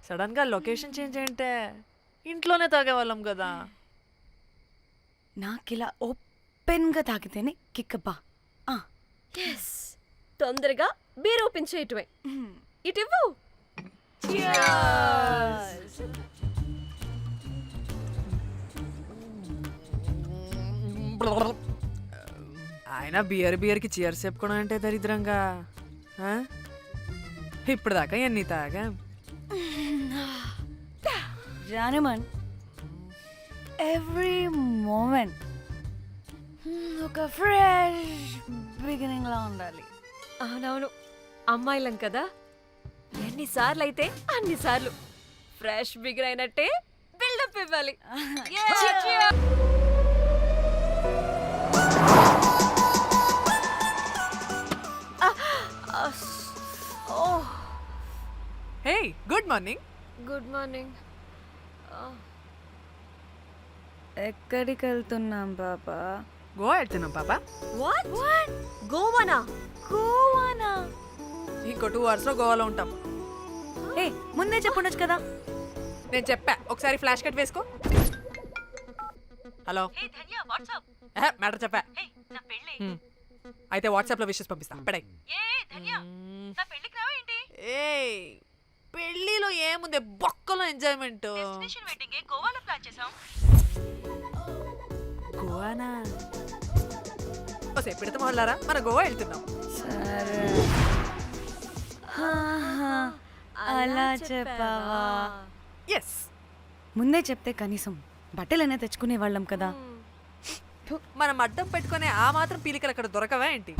Sudden గా location change అంటే ఇంట్లోనే తాగేవాళ్ళం కదా. నాకిలా ఓపెన్గా తాగితేనే కిక్కబ్బా. ఎస్, తొందరగా బీర్ ఓపెన్ చేయటమే. ఇటివ్వు. ఆయన బియర్కి చీర్స్ చెప్పుకోవడం అంటే దరిద్రంగా. ఇప్పుడు దాకా ఎన్ని తాగా. జానమన్, ఎవ్రీ మూమెంట్ ఒక ఫ్రెష్ బిగినింగ్ లా ఉండాలి. అవునవును, అమ్మాయిలం కదా, ఎన్నిసార్లు అయితే అన్నిసార్లు ఫ్రెష్ బిగిన్ అయినట్టే బిల్డప్ ఇవ్వాలి. Hey, good morning. Good morning. ఎక్కడికి వెళ్తున్నాం పాపా? గోవా వెళ్తున్నాం పాపా. What what? గోవానా? గోవానా? ఇంకో 2 hours లో గోవాలో ఉంటాం. ఏ ముందే చెప్పుండొచ్చు కదా. నేను చెప్పా, ఒకసారి ఫ్లాష్ కట్ వేసుకో. హలో, మ్యాటర్ చెప్పా. అయితే వాట్సాప్ లో విషెస్ పంపిస్తా. పడే. ఏ పెళ్లిలో ఏముంది, బొక్కలో ఎంజాయ్మెంట్. గోవానా? పెడతాం వాళ్ళారా, మన గోవా వెళ్తున్నాం. సరే, అలా చెప్పావా? ఎస్, ముందే చెప్తే కనీసం బట్టలైనా తెచ్చుకునే వాళ్ళం కదా. మనం అడ్డం పెట్టుకునే ఆ మాత్రం పీలికలు అక్కడ దొరకవా ఏంటి?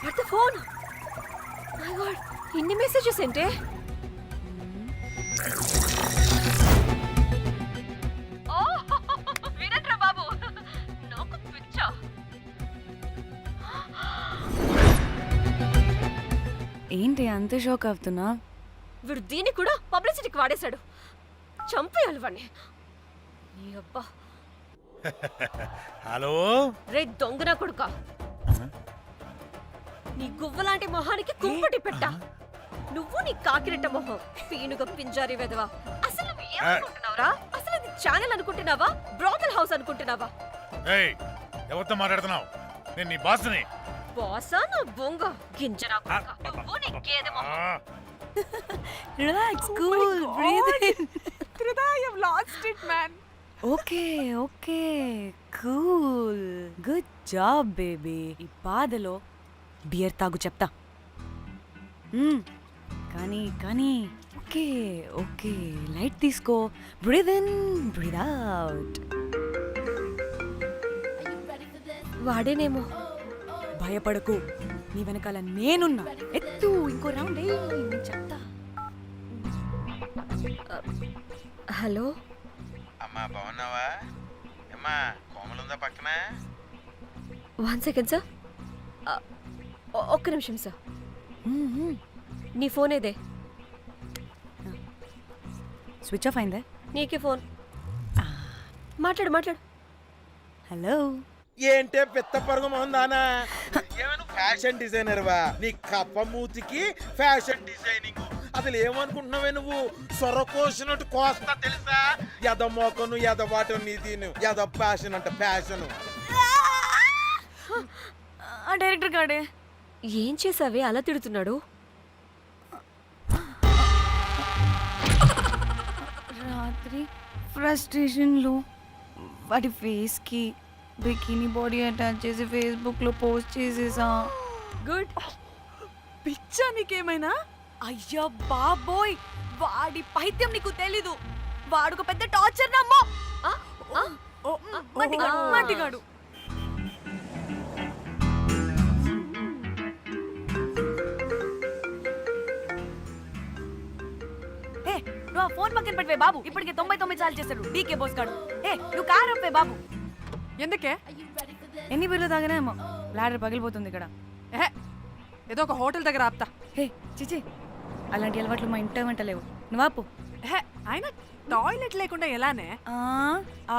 What the phone? My God, ఇన్ని మెసేజెస్ ఏంటే? వినట్రా బాబు, నాకు పిచ్చా. ఏంటి అంత షాక్ అవుతున్నా? వీడు దీన్ని కూడా పబ్లిసిటీకి వాడేశాడు. చంపేయాలి వాడిని. నీ అబ్బా. హలో రే దొంగన కొడుక, నీ గువ్వలాంటి మొహానికి కుంపటి పెట్టా. నువ్వు నీ కాకిరెట్ట మొహం, పీనుగా పింజారి వెదవా. అసలు నువ్వు ఏమనుకుంటున్నావురా? అసలు ఇది ఛానల్ అనుకుంటున్నావా, బ్రోకల్ హౌస్ అనుకుంటున్నావా? ఏయ్, ఎవరితో మాట్లాడుతున్నావు? నేను నీ బాస్ని. బాసా నా బొంగ గింజరా కొడుక, నువ్వు నీ గేదె మొహం. Relax, cool, breathe in. I have lost it, man. Okay okay, cool, good job baby. ఈ బాధలో బియర్ తాగు చెప్తా. కానీ కానీ ఓకే ఓకే, లైట్ తీసుకో. Breathe in, breathe out. వాడేనేమో. భయపడకు, నీ వెనకాల నేనున్నా. ఎత్తు, ఇంకో రౌండ్ నేను చెప్తా. హలో అమ్మా, బాగున్నావా? అమ్మా, కోమలుందా పక్కన? 1 second సార్, ఒక్క నిమిషం సార్. నీ ఫోన్ ఏదే? స్విచ్ ఆఫ్ అయిందే. నీకే ఫోన్. మాట్లాడు మాట్లాడు. హలో, ఏంటే పెద్ద పరుగు మొహందానా? ఏమైనా ఫ్యాషన్ డిజైనర్ వా? నీ కప్ప మూతికి ఫ్యాషన్ డిజైనింగ్. అసలు ఏమనుకుంటున్నావే నువ్వు? సొర కోసినట్టు కోస్తా తెలుసా? ఎద మోకను ఎద వాటను నీ దీని ఎద ఫ్యాషన్ అంట ఫ్యాషన్. ఆ డైరెక్టర్ గాడే. ఏం చేసావే అలా తిడుతున్నాడు? రాత్రి ఫ్రస్ట్రేషన్లో వాడి ఫేస్కి బికినీ బాడీ అటాచ్ చేసి ఫేస్బుక్లో పోస్ట్ చేసేసా. గుడ్. పిచ్చా నీకేమైనా? అయ్యా బాబోయ్, వాడి పైత్యం నీకు తెలీదు. వాడుక పెద్ద టార్చర్ నమ్మో. మట్టిగాడు. ఏ, నువ్వు ఆ ఫోన్ పక్కన పెట్టవే బాబు. ఇప్పటికే 99 సార్లు చేశాడు డీకే బోస్ గాడు. ఏ, నువ్వు కారు అప్పే బాబు. ఎందుకే? ఎన్ని బిర్లు తాగినాయేమో, లాడర్ పగిలిపోతుంది ఇక్కడ. ఏదో ఒక హోటల్ దగ్గర ఆపుతా. హే చిచి, అలాంటి అలవాట్లు మా ఇంట వెంట లేవు. నువ్వు ఆపు. ఆయన టాయిలెట్ లేకుండా ఎలానే?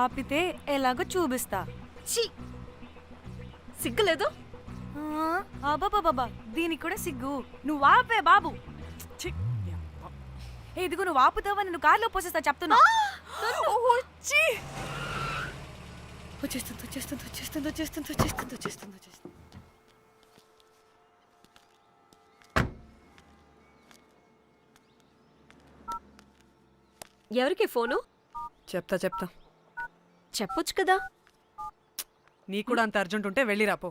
ఆపితే ఎలాగో చూపిస్తా. ఛీ, సిగ్గులేదు? బాబా దీనికి కూడా సిగ్గు. నువ్వు ఆపే బాబు. ఛీ! ఏ, ఇదిగో నువ్వు ఆపుతావని నువ్వు కార్లో పోసేస్తా చెప్తున్నా. వచ్చి వచ్చేస్తుంది. ఎవరికి ఫోను? చెప్తా చెప్పొచ్చు కదా. నీ కూడా అంత అర్జెంట్ ఉంటే వెళ్ళి రాపో.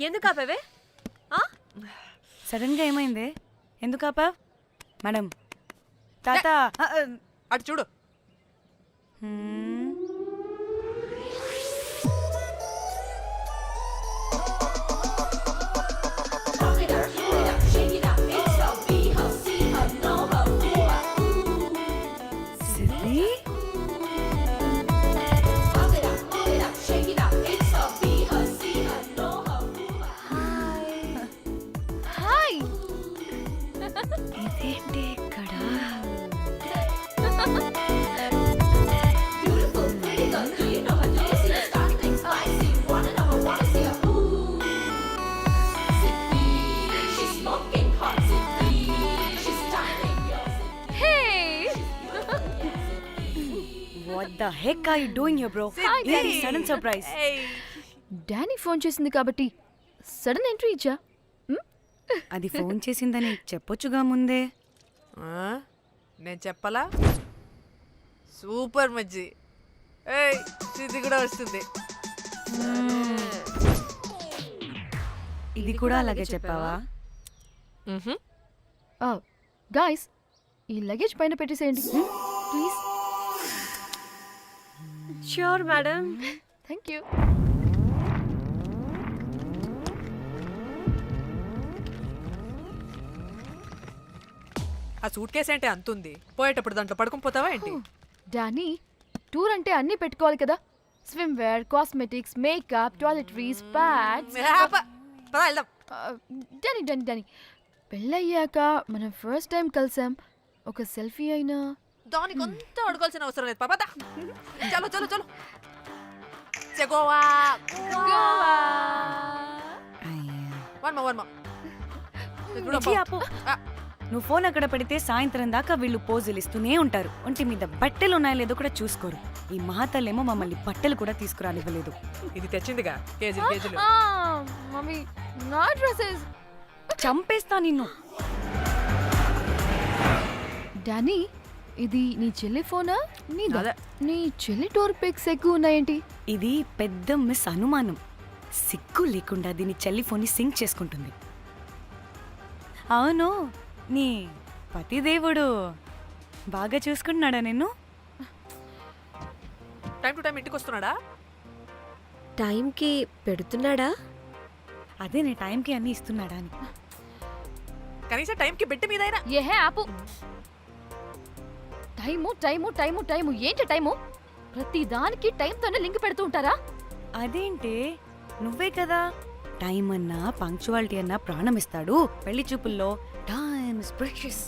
ఎందుకు ఆపేవే? సడన్ గా ఏమైంది? ఎందుకు ఆపా? మేడం తాత అటు చూడు. సిద్ధి హాయ్. ఇదేంటి ఇక్కడ? What the heck are you doing here, bro? ఏంటి సడన్ సర్ప్రైజ్? డానీ ఫోన్ చేసింది కాబట్టి సడన్ ఎంట్రీ ఇచ్చా. అది ఫోన్ చేసిందని చెప్పొచ్చుగా ముందే. నేను చెప్పలా? సూపర్ మజ్జి. ఏయ్ ఇది కూడా వస్తుంది. ఇది కూడా అలాగే చెప్పావా? గాయ్స్, ఈ లగేజ్ పైన పెట్టేసేయండి please. Sure madam. Thank you. ఆ సూట్ కేసు అంటే అంతుంది. పోయేటప్పుడు దాంట్లో పడుకుని పోతావా ఏంటి? డానీ, టూర్ అంటే అన్నీ పెట్టుకోవాలి కదా. Swimwear, cosmetics, makeup, toiletries, pads. పద వెళ్దాం. డానీ డానీ డానీ పెళ్ళయ్యాక మనం ఫస్ట్ టైం కలిసాం. ఒక సెల్ఫీ అయినా. దానికి అంతా అడగాల్సిన అవసరం లేదు పాపా. చలో చలో చలో. గోవా వర్మ విజి, ఆపు. నువ్వు ఫోన్ అక్కడ పెడితే సాయంత్రం దాకా వీళ్ళు పోజులు ఇస్తూనే ఉంటారు. ఒంటి మీద బట్టలు ఉన్నాయో లేదో కూడా చూసుకోరు. ఈ మహాతల్లేమో మమ్మల్ని బట్టలు కూడా తీసుకురానివ్వలేదు. ఇది తెచ్చిందిగా కేజీలు కేజీలు. మమ్మీ, నా డ్రెస్సెస్. చంపేస్తా నిన్ను. డానీ, ఇది నీ చెల్లి ఫోనా నీదా? అదే. నీ చెల్లి టోర్ పిక్స్ ఎక్కువ ఉన్నాయేంటి? ఇది పెద్ద మిస్ అనుమానం. సిగ్గు లేకుండా దీని చెల్లి ఫోన్ని సింక్ చేసుకుంటుంది. అవును, నీ పతిదేవుడు బాగా చూసుకుంటున్నాడా నిన్ను? టైం టు టైం ఇంటికి వస్తున్నాడా? టైంకి పెడుతున్నాడా? అదే నీ టైంకి అన్నీ ఇస్తున్నాడా అని. కనీసం టైంకి పెట్టి మీదైనా. ఏహే ఆపు. టైము టైము టైము టైము ఏంటి టైము? ప్రతి దానికి టైంతోనే లింక్ పెడుతూ ఉంటారా? అదేంటి, నువ్వే కదా టైం అన్నా పంక్చువాలిటీ అన్నా ప్రాణం ఇస్తాడు, పెళ్లి చూపుల్లో టైమ్ ఇస్ ప్రెషియస్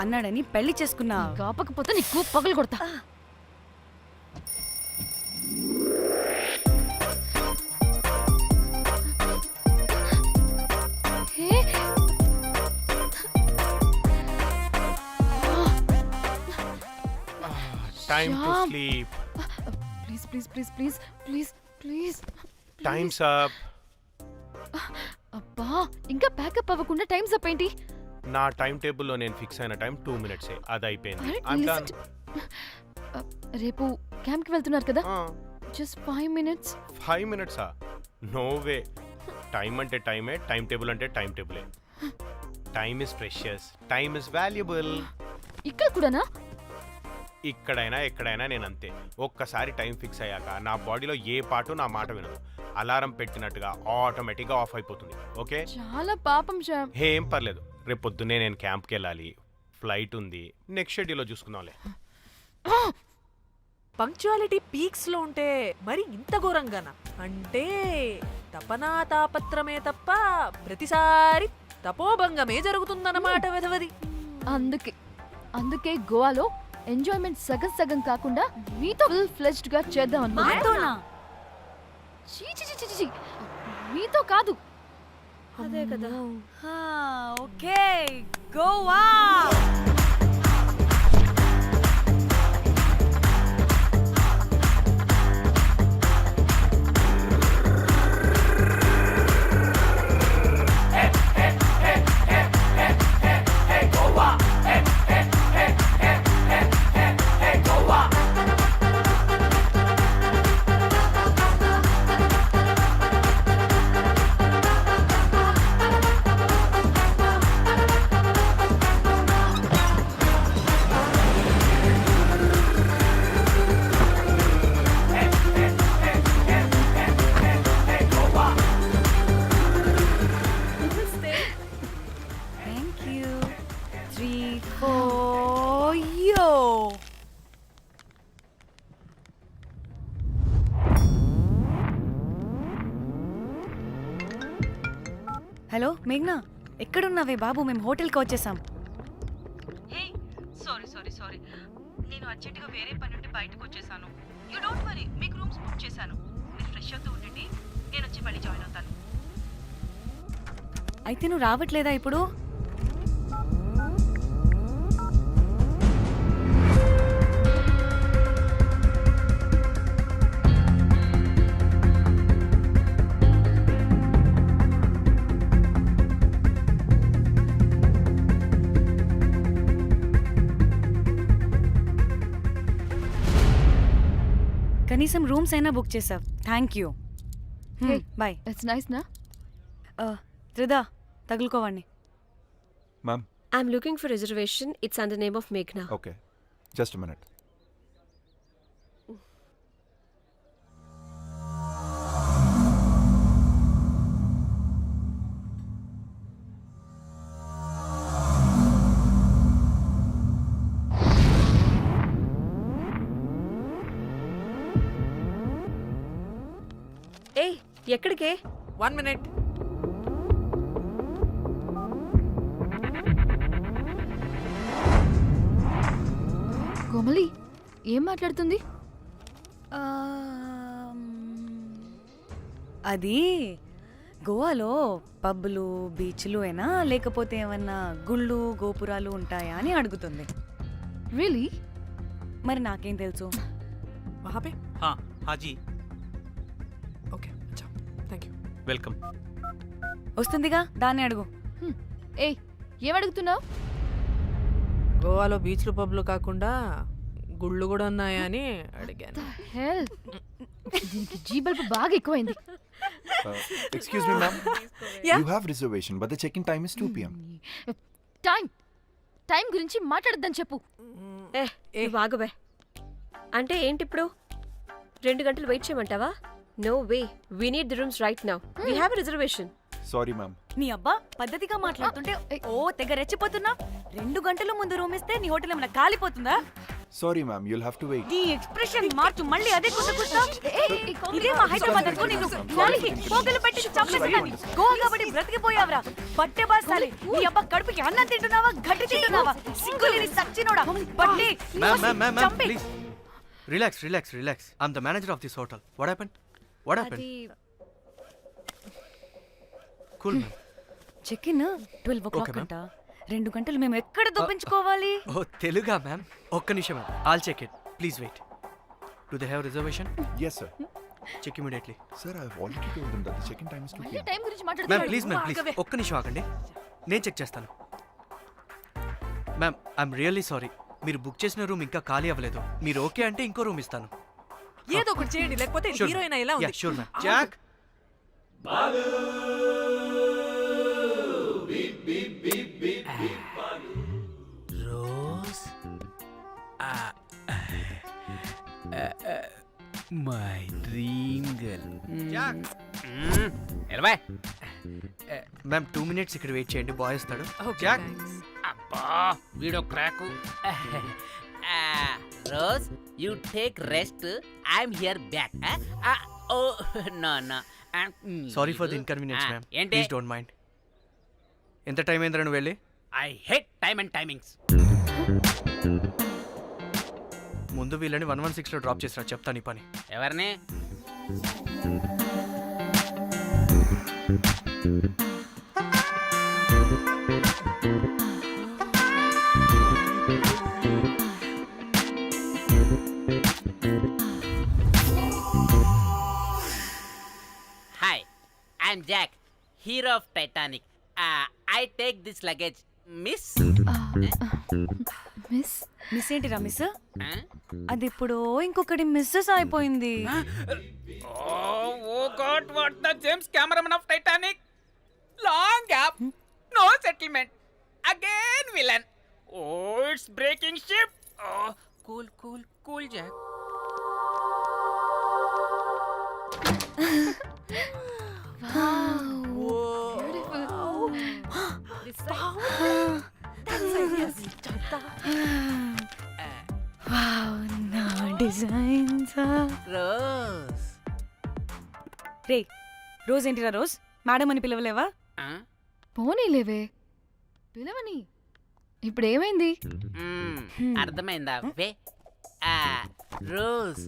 అన్నాడని పెళ్లి చేసుకున్నా. కాపకపోతే నీకు పగలు కొడతా. Time to Shyam. sleep. Please please please please please please. Time's up. అబ్బా, ఇంకా ప్యాకప్ అవ్వకుండా టైమ్స్ అప్ ఏంటి? నా టైం టేబుల్లో నేను ఫిక్స్ అయిన టైం 2 minutes. అది అయిపోయింది. అరే, I'm listen done. రేపు క్యాంప్కి వెళ్తున్నారు కదా? Just 5 minutes. 5 minutes? No way. Time అంటే టైమే, టైం టేబుల్ అంటే టైం టేబులే. Time is precious, time is valuable. ఇక్కడ కూడానా? ఇక్కడైనా ఎక్కడైనా నేను అంతే. ఒక్కసారి టైం ఫిక్స్ అయ్యాక నా బాడీలో ఏ పాటు నా మాట వినదు. అలారం పెట్టినట్టుగా ఆటోమేటిక్గా ఆఫ్ అయిపోతుంది. ఓకే, చాలా పాపం శ్యామ్. ఏం పర్లేదు. రేపు పొద్దున్నే నేను క్యాంప్కి వెళ్ళాలి, ఫ్లైట్ ఉంది. నెక్స్ట్ షెడ్యూల్లో చూసుకుందాంలే. పంక్చువాలిటీ పీక్స్ లో ఉంటే మరి ఇంత ఘోరంగానా? అంటే తపనా తాపత్రమే తప్ప ప్రతిసారి తపోభంగమే జరుగుతుందన్నమాట వెధవది. అందుకే గోవాలో ఎంజాయ్మెంట్ సగం సగం కాకుండా మీతో ఫుల్ ఫ్లెజ్డ్ గా చేద్దాం అనుకున్నా. మాతోనా? చీ, చీ, చీ, చీ, చీ. మీతో కాదు. అదే కదా. ఓకే గోవా. Thank you. 3, 4 యో. హలో మేఘ్నా, ఎక్కడున్నావే బాబు? మేము హోటల్కి వచ్చేసాం. సారీ నేను అర్జెంటుగా వేరే పని నుండి బయటకు వచ్చేసాను. యూ డోంట్ వరీ, మీకు రూమ్స్ బుక్ చేశాను. మీరు ఫ్రెష్ అవుతూ ఉండండి, నేను వచ్చి మళ్ళీ జాయిన్ అవుతాను. అయితే నువ్వు రావట్లేదా ఇప్పుడు? కనీసం రూమ్స్ అయినా బుక్ చేసావు. Thank you. Hey. Boy. It's nice నా. త్రిదా, తగులుకోవండి. Ma'am. I'm looking for reservation. It's under name of మేఘ్నా. Okay, just minute. ఏయ్, ఎక్కడికే? 1 minute. కోమలి ఏం మాట్లాడుతుంది? అది గోవాలో పబ్బులు బీచ్లు అయినా లేకపోతే ఏమన్నా గుళ్ళు గోపురాలు ఉంటాయా అని అడుగుతుంది. రియలీ? మరి నాకేం తెలుసు? वहाँ पे? हाँ जी, ओके, अच्छा, थैंक यू. वेलकम. వస్తుందిగా, దాన్ని అడుగు. ఏయ్, ఏం అడుగుతున్నావు? గోవాలో బీచ్లు పబ్లు కాకుండా గుళ్ళు కూడా ఉన్నాయా అని అడిగాను. హెల్, దీనికి జీ బల్బ్ బాగా ఎక్కువైంది. Excuse me, ma'am. Yeah? You have reservation, but the check-in time is 2 p.m. Time గురించి మాట్లాడద్దని చెప్పు. నువ్వు ఆగుబే. అంటే ఏంటి ఇప్పుడు? 2 గంటలు వెయిట్ చేయమంటావా? No way, we need the rooms right now. We have reservation. Sorry, ma'am. నీ అబ్బా పద్ధతిగా మాట్లాడుతుంటే ఓ తెగ రెచ్చిపోతున్నా. 2 గంటల ముందు రూమ్ ఇస్తే నీ హోటల్ ఏమైనా కాలిపోతుందా? Sorry, ma'am. You'll have to wait. నీ ఎక్స్ప్రెషన్ మార్చు, మళ్ళీ అదే కుసకుస్తా. ఇదే మా హైదరాబాద్ అనుకో. నిన్ను నాలికి పోగలు పెట్టి చంపేస్తాను. గోవా కాబట్టి బ్రతికిపోయావరా పట్టె బాసాలి. నీ అబ్బా కడుపుకి అన్నం తింటున్నావా, గడ్డి తింటున్నావా? సింగులేని సచ్చినోడా పట్టి Ma'am, చంపి. please. Relax. I'm the manager of this hotel. What happened? అది Cool, ma'am. Check in 12 o'clock Okay, ma'am. అంట. 2 గంటలు మేము ఎక్కడ దొప్పించుకోవాలి? Oh, Teluga, ma'am. ఒక్క నిమిషం, ma'am. I'll check it. Please wait. Do they have reservation? Yes, sir. Check immediately. Sir, I've already told them that the check-in time is 2 మళ్ళీ p.m. Time గురించి ma'am మాట్లాడుతున్నాడు. Please ఒక్క నిమిషం ఆగండి, నేను check చేస్తాను. మ్యామ్, ఐఎమ్ రియల్లీ సారీ, మీరు book చేసిన రూమ్ ఇంకా ఖాళీ అవ్వలేదు. మీరు ఓకే అంటే ఇంకో రూమ్ ఇస్తాను. ఏదో ఒకటి చేయండి, లేకపోతే హీరోయిన్ ఎలా ఉంది? Sure ma'am. Jack, Rose, my dream girl. Jack. ఎలవా. మ్యామ్ 2 minutes ఇక్కడ వెయిట్ చేయండి, బాయ్ వస్తాడు. Okay, Jack. thanks. అబ్బా, వీడో crack. Rose, you take rest, I'm here back. Oh no. Sorry for the inconvenience ma'am, ఏంటి? Please don't mind. ఎంత time అయిందిరా నువ్వు వెళ్ళి? I hate time and timings. ముందు వీళ్ళని 116లో డ్రాప్ చేసినా చెప్తా నీ పని. ఎవరిని? Hi, I'm Jack, hero of Titanic. I take this luggage. Miss miss miss ఏంటిరా మిస్? అది ఇప్పుడు ఇంకొకటి మిస్సెస్ అయిపోయింది. Oh God, what the James cameraman of Titanic. Long gap, no settlement, again villain. Oh it's breaking ship. Cool cool cool Jack. Rose. రే Rose ఏంటిరా Rose? Madam అని పిలవలేవా? పోనీలేవే పిలవని. ఇప్పుడు ఏమైంది? అర్థమైందా? వే రోజ్,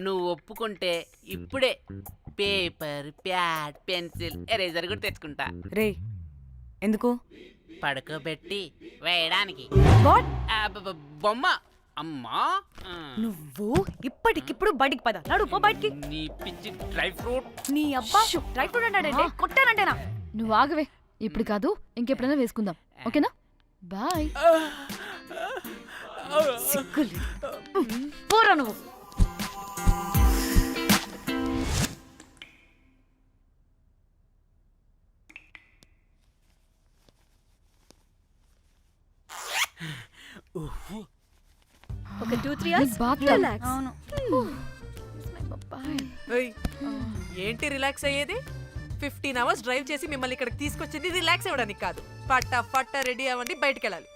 నువ్వు ఒప్పుకుంటే ఇప్పుడే పేపర్, ప్యాడ్, పెన్సిల్, ఎరేజర్ కూడా తెచ్చుకుంటా. రే ఎందుకు? పడుకోబెట్టి వేయడానికి. వాట్? బొమ్మ. అమ్మా, నువ్వు ఇప్పటికిప్పుడు బయటికి పద. నడు పో బయటికి. నీ పిచ్చి డ్రై ఫ్రూట్. నీ అబ్బా డ్రై ఫ్రూట్ అన్నాడంటే కొట్టానంటేనా? నువ్వు ఆగవే. ఇప్పుడు కాదు, ఇంకెప్పుడైనా వేసుకుందాం. ఓకేనా? బాయ్. సిగ్గులు పోరా నువ్వు. ఒక 2-3 hours బాత్ relax. అవును. ఏంటి రిలాక్స్ అయ్యేది? 15 hours డ్రైవ్ చేసి మిమ్మల్ని ఇక్కడికి తీసుకొచ్చింది రిలాక్స్ అవ్వడానికి కాదు. పట్ట రెడీ అవ్వండి, బయటికి వెళ్ళాలి.